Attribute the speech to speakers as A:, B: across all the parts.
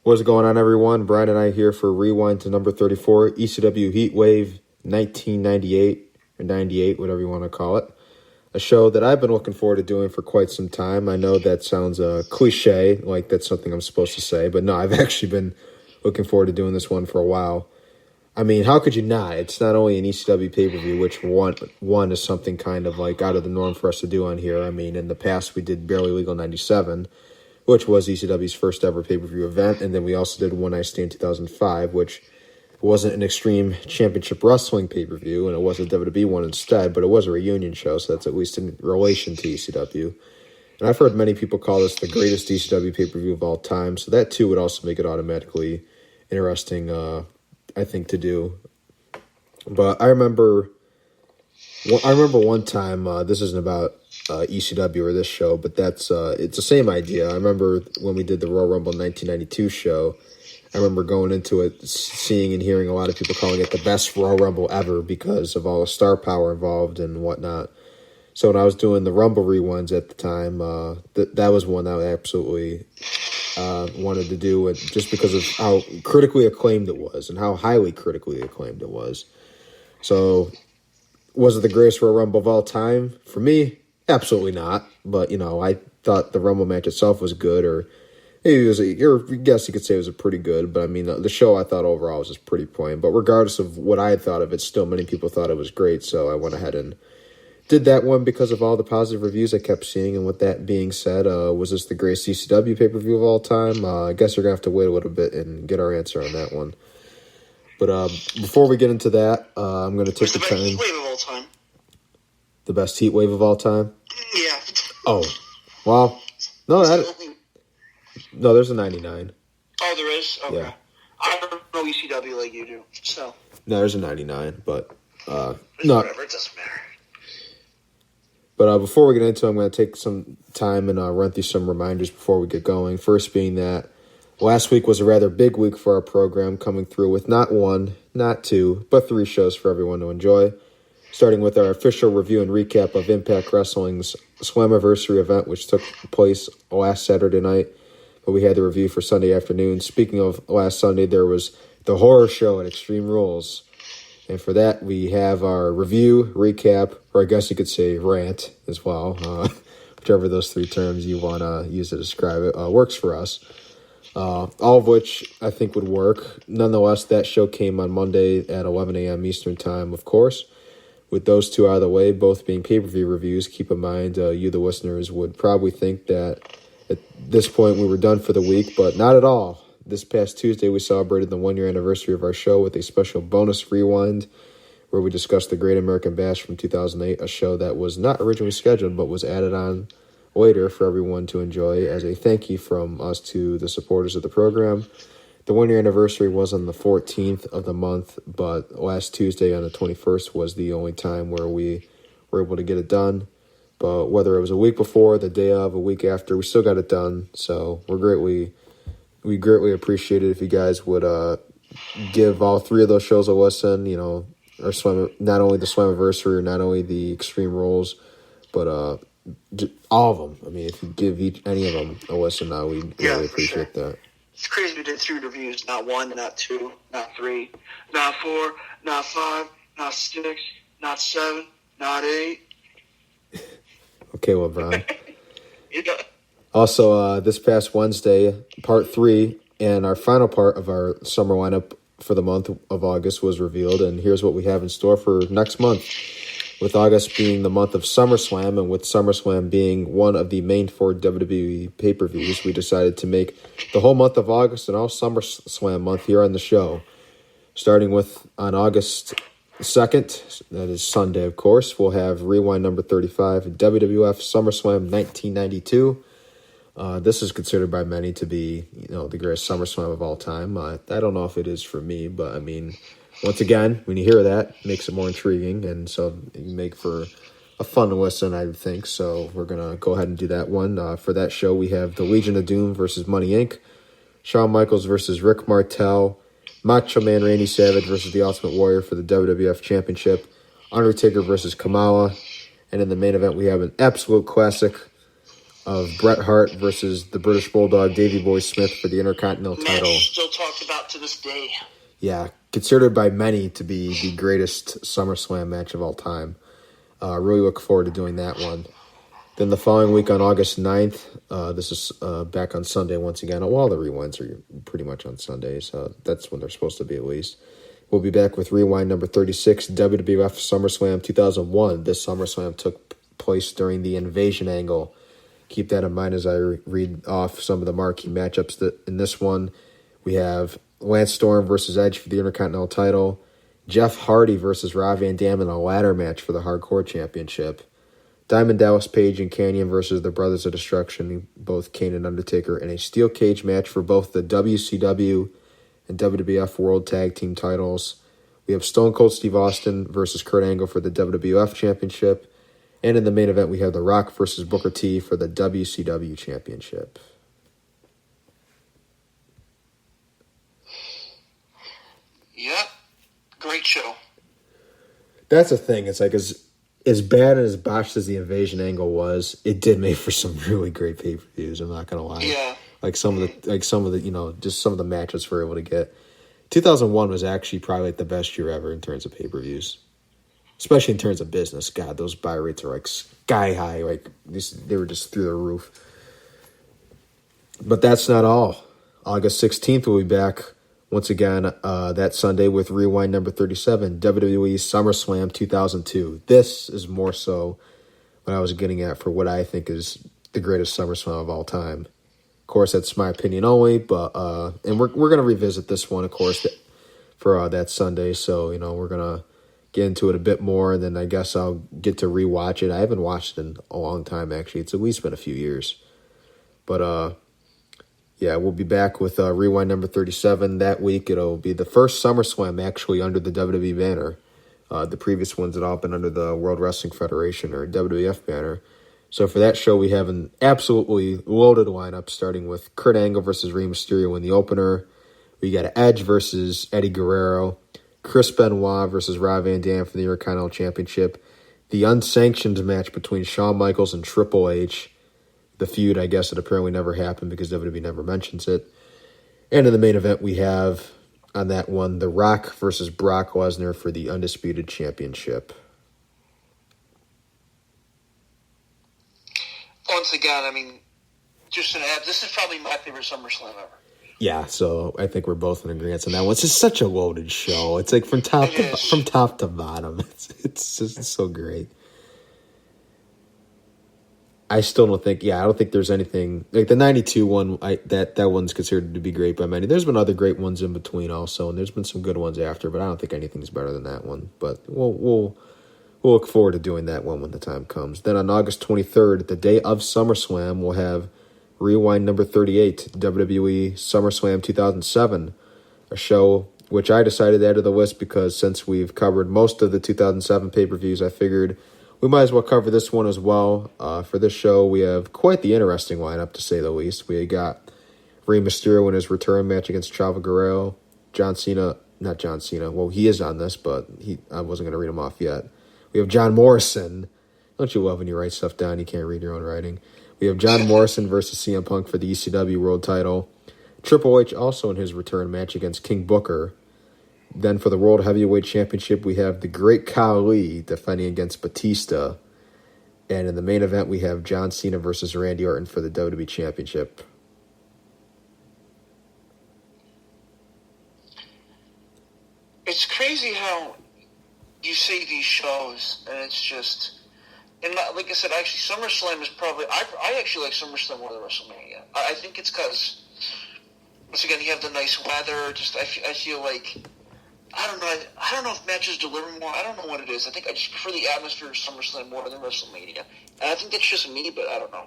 A: What's going on, everyone? Brian and I here for Rewind to number 34, ECW Heat Wave 1998, or 98, whatever you want to call it. A show that I've been looking forward to doing for quite some time. I know that sounds cliche, like that's something I'm supposed to say, but no, I've actually been looking forward to doing this one for a while. I mean, how could you not? It's not only an ECW pay-per-view, which one is something kind of like out of the norm for us to do on here. I mean, in the past, we did Barely Legal 97, which was ECW's first ever pay-per-view event, and then we also did One Night Stand 2005, which wasn't an Extreme Championship Wrestling pay-per-view, and it was a WWE one instead, but it was a reunion show, so that's at least in relation to ECW. And I've heard many people call this the greatest ECW pay-per-view of all time, so that too would also make it automatically interesting, I think, to do. But I remember one time, this isn't about ECW or this show, but it's the same idea. I remember when we did the Royal Rumble 1992 show, I remember going into it, seeing and hearing a lot of people calling it the best Royal Rumble ever because of all the star power involved and whatnot. So when I was doing the Rumble rewinds at the time, that was one that I absolutely wanted to do, it just because of how critically acclaimed it was and how highly critically acclaimed it was. So was it the greatest Royal Rumble of all time? For me, absolutely not. But, I thought the Rumble match itself was good, or maybe it was I guess you could say it was a pretty good, but I mean, the show I thought overall was just pretty plain. But regardless of what I had thought of it, still many people thought it was great, so I went ahead and did that one because of all the positive reviews I kept seeing. And with that being said, was this the greatest ECW pay-per-view of all time? I guess you're going to have to wait a little bit and get our answer on that one. But before we get into that, I'm going to take the time.
B: Heat Wave of all time.
A: The best Heat Wave of all time?
B: Yeah.
A: Oh, well, no, there's a 99.
B: Oh, there is? Okay.
A: Yeah.
B: I don't know ECW like you do, so.
A: No, there's a 99, but no.
B: Whatever, it doesn't matter.
A: But before we get into it, I'm going to take some time and run through some reminders before we get going. First being that last week was a rather big week for our program, coming through with not one, not two, but 3 shows for everyone to enjoy. Starting with our official review and recap of Impact Wrestling's Slammiversary event, which took place last Saturday night. But we had the review for Sunday afternoon. Speaking of last Sunday, there was the horror show at Extreme Rules. And for that, we have our review, recap, or I guess you could say rant as well. Whichever of those 3 terms you want to use to describe it works for us. All of which I think would work. Nonetheless, that show came on Monday at 11 a.m. Eastern Time, of course. With those 2 out of the way, both being pay-per-view reviews, keep in mind you, the listeners, would probably think that at this point we were done for the week, but not at all. This past Tuesday, we celebrated the 1-year anniversary of our show with a special bonus rewind where we discussed the Great American Bash from 2008, a show that was not originally scheduled but was added on later for everyone to enjoy as a thank you from us to the supporters of the program. The 1-year anniversary was on the 14th of the month, but last Tuesday on the 21st was the only time where we were able to get it done. But whether it was a week before, the day of, a week after, we still got it done. So we greatly appreciate it if you guys would give all 3 of those shows a listen. Not only the Slammiversary, not only the Extreme Rules, but all of them. I mean, if you give any of them a listen now, we'd really appreciate that.
B: It's crazy we did 3 reviews, not 1, not 2, not 3, not 4, not 5, not 6, not 7, not 8.
A: Okay, well, Brian.
B: Yeah.
A: Also, this past Wednesday, part 3 and our final part of our summer lineup for the month of August was revealed, and here's what we have in store for next month. With August being the month of SummerSlam, and with SummerSlam being one of the main 4 WWE pay-per-views, we decided to make the whole month of August and all SummerSlam month here on the show. Starting with on August 2nd, that is Sunday, of course, we'll have Rewind number 35, WWF SummerSlam 1992. This is considered by many to be, the greatest SummerSlam of all time. I don't know if it is for me, but I mean, once again, when you hear that, it makes it more intriguing, and so it can make for a fun listen, I think. So we're going to go ahead and do that one. For that show, we have the Legion of Doom versus Money Inc., Shawn Michaels versus Rick Martel, Macho Man Randy Savage versus The Ultimate Warrior for the WWF Championship, Undertaker versus Kamala, and in the main event, we have an absolute classic, of Bret Hart versus the British Bulldog Davey Boy Smith for the Intercontinental title.
B: Match still talked about to this day.
A: Yeah, considered by many to be the greatest SummerSlam match of all time. Really look forward to doing that one. Then the following week on August 9th, this is back on Sunday once again. Well, all the rewinds are pretty much on Sundays. That's when they're supposed to be at least. We'll be back with rewind number 36, WWF SummerSlam 2001. This SummerSlam took place during the Invasion angle. Keep that in mind as I read off some of the marquee matchups. In this one, we have Lance Storm versus Edge for the Intercontinental title. Jeff Hardy versus Rob Van Dam in a ladder match for the Hardcore Championship. Diamond Dallas Page and Kanyon versus the Brothers of Destruction, both Kane and Undertaker, in a steel cage match for both the WCW and WWF World Tag Team titles. We have Stone Cold Steve Austin versus Kurt Angle for the WWF Championship. And in the main event, we have The Rock versus Booker T for the WCW Championship.
B: Yep. Great show.
A: That's the thing. It's like as bad and as botched as the Invasion angle was, it did make for some really great pay-per-views, I'm not going to lie.
B: Yeah.
A: Some of the, just some of the matches we're able to get. 2001 was actually probably the best year ever in terms of pay-per-views. Especially in terms of business. God, those buy rates are sky high. They were just through the roof. But that's not all. August 16th, we'll be back once again that Sunday with rewind number 37, WWE SummerSlam 2002. This is more so what I was getting at for what I think is the greatest SummerSlam of all time. Of course, that's my opinion only, but and we're going to revisit this one, of course, for that Sunday. So, we're going to get into it a bit more, and then I guess I'll get to rewatch it. I haven't watched it in a long time, actually. It's at least been a few years. But, yeah, we'll be back with rewind number 37 that week. It'll be the first SummerSlam actually under the WWE banner. The previous ones had all been under the World Wrestling Federation or WWF banner. So for that show, we have an absolutely loaded lineup, starting with Kurt Angle versus Rey Mysterio in the opener. We got Edge versus Eddie Guerrero. Chris Benoit versus Rob Van Dam for the Intercontinental Championship. The unsanctioned match between Shawn Michaels and Triple H. The feud, I guess, it apparently never happened because WWE never mentions it. And in the main event, we have, on that one, The Rock versus Brock Lesnar for the Undisputed Championship.
B: Once again, just an add, this is probably my favorite SummerSlam ever.
A: Yeah, so I think we're both in agreement on that one. It's just such a loaded show. It's like from top to bottom. It's just so great. I still don't think. I don't think there's anything like the '92 one. That one's considered to be great by many. There's been other great ones in between also, and there's been some good ones after. But I don't think anything's better than that one. But we'll look forward to doing that one when the time comes. Then on August 23rd, the day of SummerSlam, we'll have rewind number 38, WWE SummerSlam 2007, a show which I decided to add to the list because since we've covered most of the 2007 pay-per-views, I figured we might as well cover this one as well. For this show, we have quite the interesting lineup, to say the least. We got Rey Mysterio in his return match against Chavo Guerrero. Not John Cena. Well, he is on this, but I wasn't going to read him off yet. We have John Morrison. Don't you love when you write stuff down, you can't read your own writing. We have John Morrison versus CM Punk for the ECW World title. Triple H also in his return match against King Booker. Then for the World Heavyweight Championship, we have the Great Khali defending against Batista. And in the main event, we have John Cena versus Randy Orton for the WWE Championship.
B: It's crazy how you see these shows, and it's just... And like I said, actually, SummerSlam is probably... I actually like SummerSlam more than WrestleMania. I think it's because, once again, you have the nice weather. Just I feel like... I don't know if matches deliver more. I don't know what it is. I think I just prefer the atmosphere of SummerSlam more than WrestleMania. And I think that's just me, but I don't know.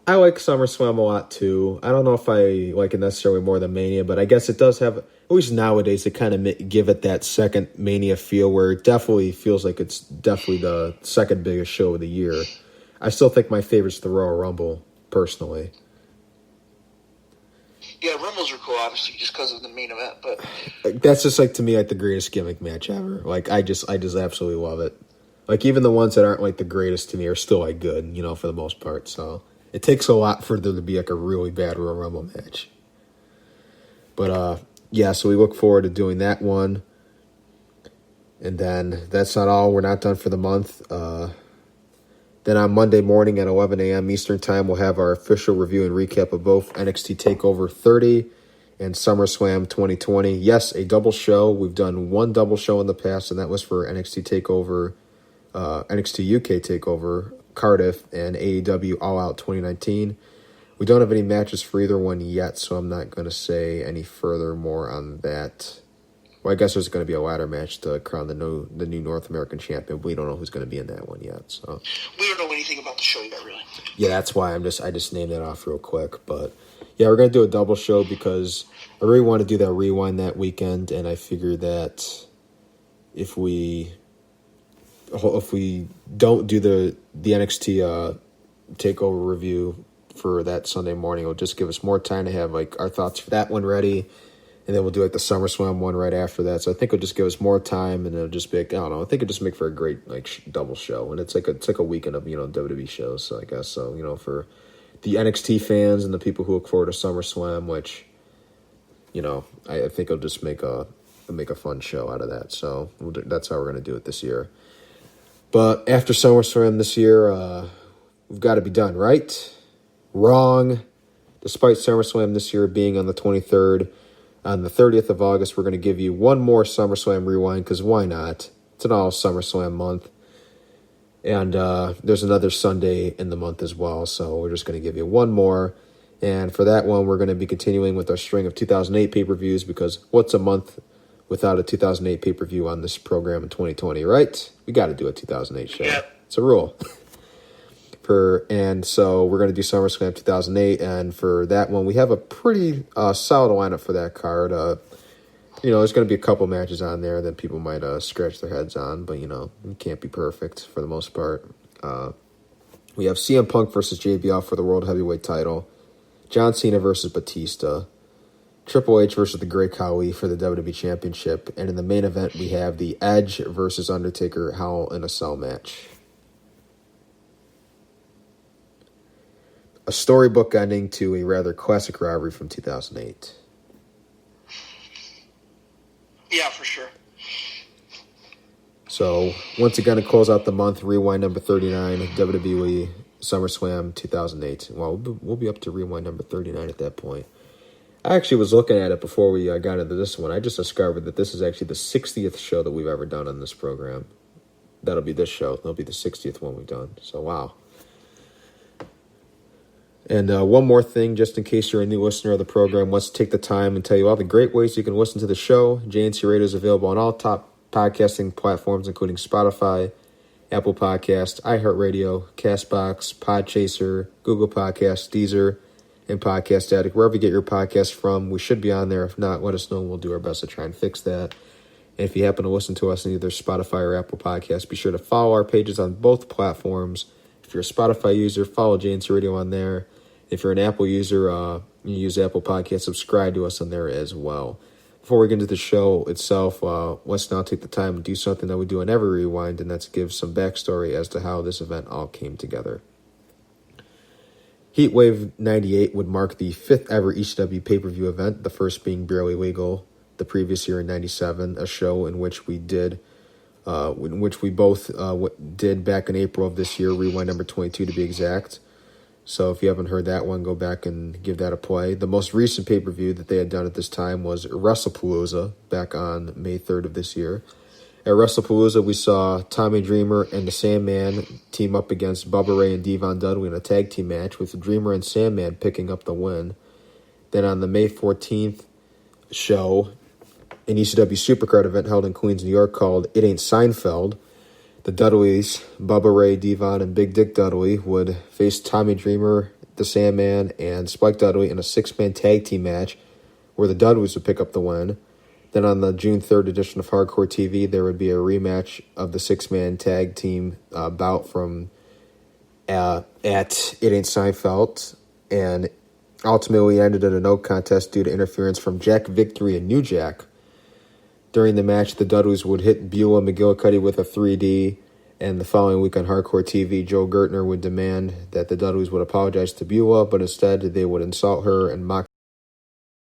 A: I like SummerSlam a lot, too. I don't know if I like it necessarily more than Mania, but I guess it does have, at least nowadays, they kind of give it that second Mania feel where it definitely feels like it's definitely the second biggest show of the year. I still think my favorite's the Royal Rumble, personally.
B: Yeah, Rumbles are cool, obviously, just because of the main event, but...
A: That's just, like, to me, like, the greatest gimmick match ever. Like, I just absolutely love it. Like, even the ones that aren't, like, the greatest to me are still, like, good, you know, for the most part. So it takes a lot for there to be, like, a really bad Royal Rumble match. But, yeah, so we look forward to doing that one. And then that's not all. We're not done for the month. Then on Monday morning at 11 a.m. Eastern Time, we'll have our official review and recap of both NXT TakeOver 30 and SummerSlam 2020. Yes, a double show. We've done one double show in the past, and that was for NXT TakeOver, NXT UK TakeOver Cardiff and AEW All Out 2019. We don't have any matches for either one yet, so I'm not going to say any further more on that. Well, I guess there's going to be a ladder match to crown the new North American champion. We don't know who's going to be in that one yet. So
B: we don't know anything about the show yet, really.
A: Yeah, that's why I just named that off real quick. But yeah, we're going to do a double show because I really want to do that rewind that weekend, and I figured that if we don't do the NXT TakeOver review for that Sunday morning, it'll just give us more time to have like our thoughts for that one ready. And then we'll do like the SummerSlam one right after that. So I think it'll just give us more time, and it'll just be like, I don't know. I think it'll just make for a great like double show, and it's like a weekend of WWE shows. So I guess so for the NXT fans and the people who look forward to SummerSlam, which I think it'll just make a fun show out of that. So that's how we're gonna do it this year. But after SummerSlam this year, we've got to be done, right? Wrong. Despite SummerSlam this year being on the 23rd. On the 30th of August, we're going to give you one more SummerSlam rewind, because why not? It's an all SummerSlam month. And there's another Sunday in the month as well, so we're just going to give you one more. And for that one, we're going to be continuing with our string of 2008 pay-per-views, because what's a month without a 2008 pay-per-view on this program in 2020, right? We got to do a 2008 show.
B: Yeah.
A: It's a rule. And so we're going to do SummerSlam 2008, and for that one, we have a pretty solid lineup for that card. There's going to be a couple matches on there that people might scratch their heads on, but, it can't be perfect for the most part. We have CM Punk versus JBL for the World Heavyweight title, John Cena versus Batista, Triple H versus the Great Khali for the WWE Championship, and in the main event, we have the Edge versus Undertaker Hell in a Cell match. A storybook ending to a rather classic rivalry from 2008.
B: Yeah, for sure.
A: So, once again, to close out the month, rewind number 39, WWE SummerSlam 2008. Well, we'll be up to rewind number 39 at that point. I actually was looking at it before we got into this one. I just discovered that this is actually the 60th show that we've ever done on this program. That'll be this show. That'll be the 60th one we've done. So, wow. And one more thing, just in case you're a new listener of the program, let's take the time and tell you all the great ways you can listen to the show. JNC Radio is available on all top podcasting platforms, including Spotify, Apple Podcasts, iHeartRadio, CastBox, Podchaser, Google Podcasts, Deezer, and Podcast Addict. Wherever you get your podcasts from, we should be on there. If not, let us know, and we'll do our best to try and fix that. And if you happen to listen to us on either Spotify or Apple Podcasts, be sure to follow our pages on both platforms. If you're a Spotify user, follow JNC Radio on there. If you're an Apple user, you use Apple Podcasts, subscribe to us on there as well. Before we get into the show itself, let's now take the time and do something that we do in every rewind, and that's give some backstory as to how this event all came together. Heat Wave 98 would mark the 5th ever ECW pay-per-view event, the first being Barely Legal the previous year in 97, a show in which we both did back in April of this year, rewind number 22 to be exact. So if you haven't heard that one, go back and give that a play. The most recent pay-per-view that they had done at this time was WrestlePalooza back on May 3rd of this year. At WrestlePalooza, we saw Tommy Dreamer and the Sandman team up against Bubba Ray and Devon Dudley in a tag team match, with Dreamer and Sandman picking up the win. Then on the May 14th show, an ECW Supercard event held in Queens, New York called It Ain't Seinfeld, the Dudleys, Bubba Ray, Devon, and Big Dick Dudley would face Tommy Dreamer, the Sandman, and Spike Dudley in a 6-man tag team match where the Dudleys would pick up the win. Then on the June 3rd edition of Hardcore TV, there would be a rematch of the 6-man tag team bout from at It Ain't Seinfeld, and ultimately ended in a no contest due to interference from Jack Victory and New Jack. During the match, the Dudleys would hit Beulah McGillicuddy with a 3D, And the following week on Hardcore TV, Joe Gertner would demand that the Dudleys would apologize to Beulah, but instead they would insult her and mock